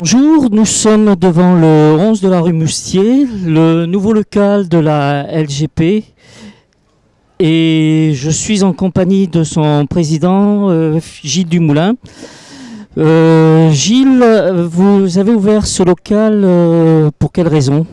Bonjour, nous sommes devant le 11 de la rue Mustier, le nouveau local de la LGP, et je suis en compagnie de son président Gilles Dumoulin. Gilles, vous avez ouvert ce local pour quelle raison?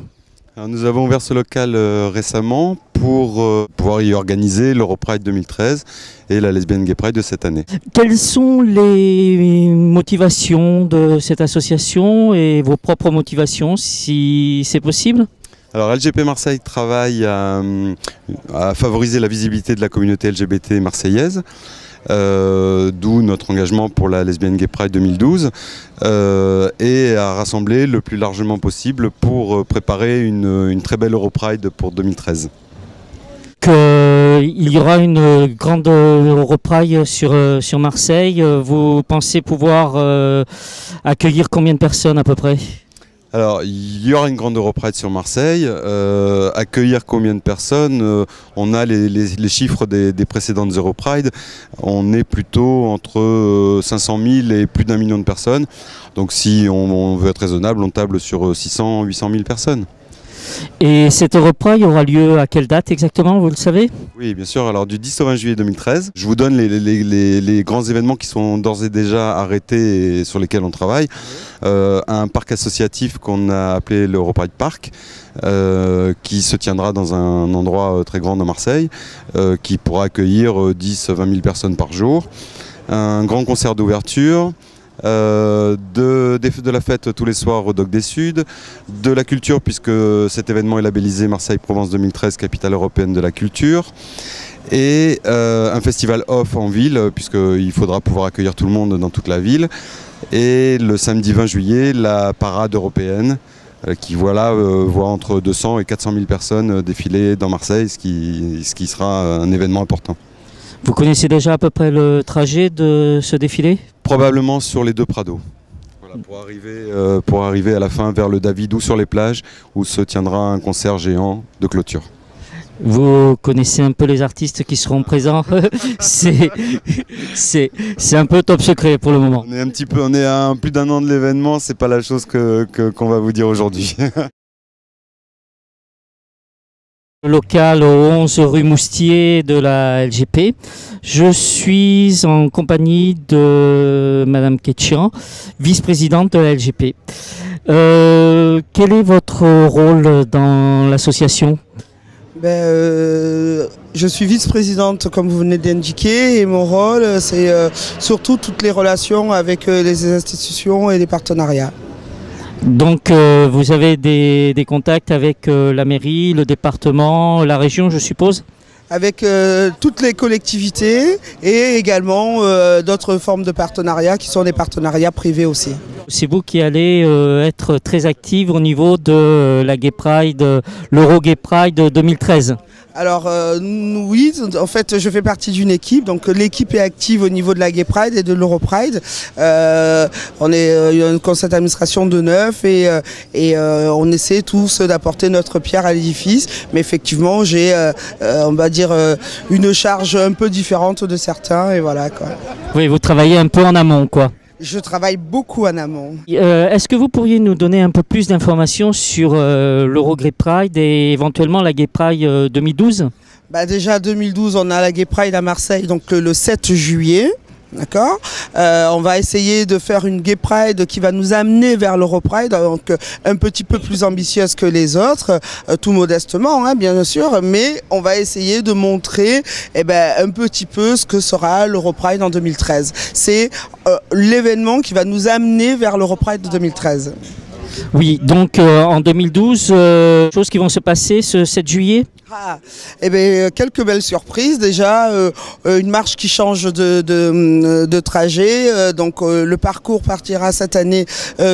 Alors, nous avons ouvert ce local récemment pour pouvoir y organiser l'Europride 2013 et la Lesbian Gay Pride de cette année. Quelles sont les motivations de cette association et vos propres motivations, si c'est possible? Alors LGP Marseille travaille à favoriser la visibilité de la communauté LGBT marseillaise, d'où notre engagement pour la Lesbian Gay Pride 2012 et à rassembler le plus largement possible pour préparer une très belle Europride pour 2013. Il y aura une grande Europride sur Marseille. Vous pensez pouvoir accueillir combien de personnes à peu près? Alors, il y aura une grande Europride sur Marseille. Accueillir combien de personnes? On a les chiffres des précédentes Europride. On est plutôt entre 500 000 et plus d'1 million de personnes. Donc si on veut être raisonnable, on table sur 600 800 000 personnes. Et cette Europride aura lieu à quelle date exactement, vous le savez? Oui, bien sûr. Alors du 10 au 20 juillet 2013. Je vous donne les grands événements qui sont d'ores et déjà arrêtés et sur lesquels on travaille. Un parc associatif qu'on a appelé l'Europride Park, qui se tiendra dans un endroit très grand de Marseille, qui pourra accueillir 10 20 000 personnes par jour. Un grand concert d'ouverture. De la fête tous les soirs au Dock des Suds, de la culture puisque cet événement est labellisé Marseille-Provence 2013, capitale européenne de la culture, et un festival off en ville puisqu'il faudra pouvoir accueillir tout le monde dans toute la ville, et le samedi 20 juillet la parade européenne qui voit entre 200 et 400 000 personnes défiler dans Marseille, ce qui sera un événement important. Vous connaissez déjà à peu près le trajet de ce défilé? Probablement sur les deux Prados, voilà, pour arriver à la fin vers le David ou sur les plages où se tiendra un concert géant de clôture. Vous connaissez un peu les artistes qui seront présents? C'est un peu top secret pour le moment. On est à plus d'1 an de l'événement, c'est pas la chose qu'on va vous dire aujourd'hui. Local au 11 rue Moustier de la LGP. Je suis en compagnie de Madame Ketchian, vice-présidente de la LGP. Quel est votre rôle dans l'association? Je suis vice-présidente comme vous venez d'indiquer et mon rôle c'est surtout toutes les relations avec les institutions et les partenariats. Donc vous avez des contacts avec la mairie, le département, la région, je suppose? Avec toutes les collectivités et également d'autres formes de partenariats qui sont des partenariats privés aussi. C'est vous qui allez être très active au niveau de la Gay Pride, l'Euro Gay Pride 2013. Alors oui, en fait je fais partie d'une équipe, donc l'équipe est active au niveau de la Gay Pride et de l'Europride. On est une conseil d'administration de 9 et on essaie tous d'apporter notre pierre à l'édifice, mais effectivement j'ai on va dire une charge un peu différente de certains et voilà quoi. Oui, vous travaillez un peu en amont quoi. Je travaille beaucoup en amont. Est-ce que vous pourriez nous donner un peu plus d'informations sur l'Euro Gay Pride et éventuellement la Gay Pride 2012? Déjà 2012, on a la Gay Pride à Marseille donc le 7 juillet. D'accord. On va essayer de faire une Gay Pride qui va nous amener vers l'Europride, donc un petit peu plus ambitieuse que les autres, tout modestement, hein, bien sûr, mais on va essayer de montrer un petit peu ce que sera l'Europride en 2013. C'est l'événement qui va nous amener vers l'Europride de 2013. Oui, donc en 2012, choses qui vont se passer ce 7 juillet? Quelques belles surprises. Déjà, une marche qui change de trajet. Donc, le parcours partira cette année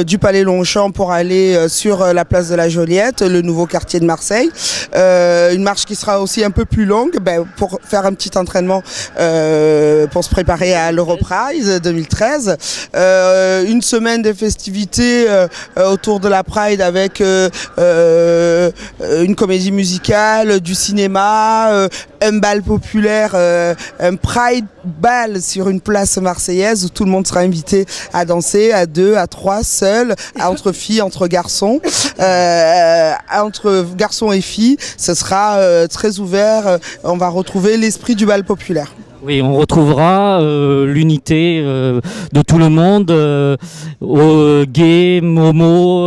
du Palais Longchamp pour aller sur la place de la Joliette, le nouveau quartier de Marseille. Une marche qui sera aussi un peu plus longue pour faire un petit entraînement pour se préparer à l'Europride 2013. Une semaine de festivités autour de la Pride avec une comédie musicale, du cinéma, un bal populaire, un Pride bal sur une place marseillaise où tout le monde sera invité à danser à 2, à 3, seul, entre filles, entre garçons, entre garçons et filles. Ce sera très ouvert. On va retrouver l'esprit du bal populaire. Oui, on retrouvera l'unité de tout le monde, gays, homo,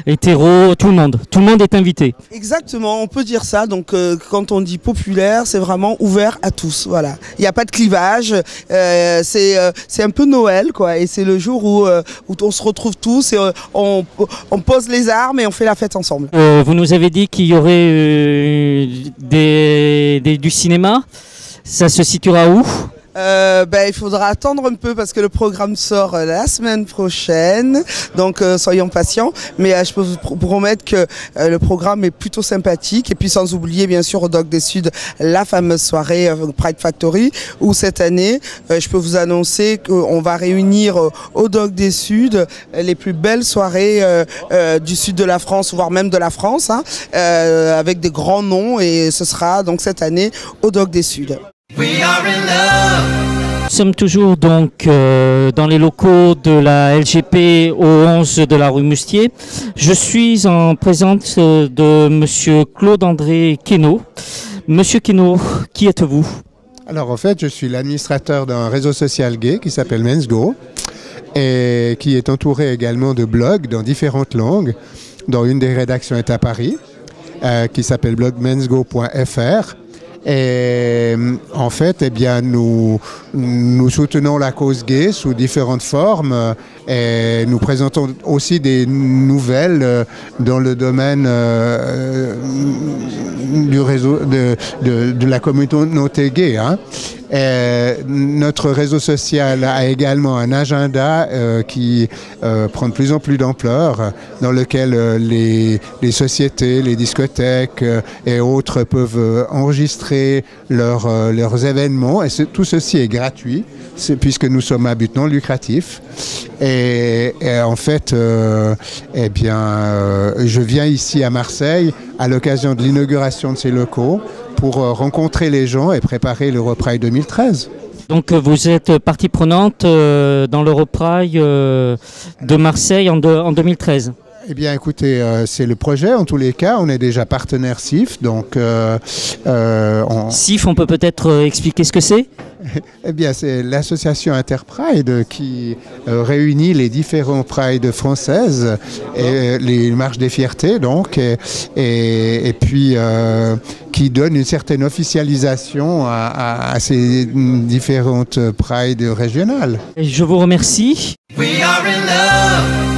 hétéro, tout le monde. Tout le monde est invité. Exactement, on peut dire ça. Donc quand on dit populaire, c'est vraiment ouvert à tous. Voilà, il n'y a pas de clivage. C'est un peu Noël, quoi. Et c'est le jour où on se retrouve tous et on pose les armes et on fait la fête ensemble. Vous nous avez dit qu'il y aurait du cinéma. Ça se situera où ? Il faudra attendre un peu parce que le programme sort la semaine prochaine, donc soyons patients, mais je peux vous promettre que le programme est plutôt sympathique, et puis sans oublier bien sûr au Doc des Suds la fameuse soirée Pride Factory, où cette année je peux vous annoncer qu'on va réunir au Doc des Suds les plus belles soirées du sud de la France, voire même de la France, hein, avec des grands noms, et ce sera donc cette année au Doc des Suds. Nous sommes toujours donc dans les locaux de la LGP au 11 de la rue Moustier. Je suis en présence de Monsieur Claude-André Quénaud. Monsieur Quénaud, qui êtes-vous ? Alors en fait, je suis l'administrateur d'un réseau social gay qui s'appelle Men's Go et qui est entouré également de blogs dans différentes langues, dont une des rédactions est à Paris, qui s'appelle blog mensgo.fr. Et en fait, eh bien, nous soutenons la cause gay sous différentes formes et nous présentons aussi des nouvelles dans le domaine du réseau de la communauté gay, hein. Notre réseau social a également un agenda qui prend de plus en plus d'ampleur, dans lequel les sociétés, les discothèques et autres peuvent enregistrer leurs événements, et tout ceci est gratuit puisque nous sommes à but non lucratif. Et en fait, eh bien, je viens ici à Marseille à l'occasion de l'inauguration de ces locaux pour rencontrer les gens et préparer l'Europride 2013. Donc vous êtes partie prenante dans l'Europride de Marseille en 2013. Eh bien, écoutez, c'est le projet. En tous les cas, on est déjà partenaire CIF. Donc, CIF, on peut peut-être expliquer ce que c'est ? Eh bien, c'est l'association Interpride qui réunit les différents prides françaises et les marches des fiertés, donc, et puis qui donne une certaine officialisation à ces différentes prides régionales. Je vous remercie. We are in love.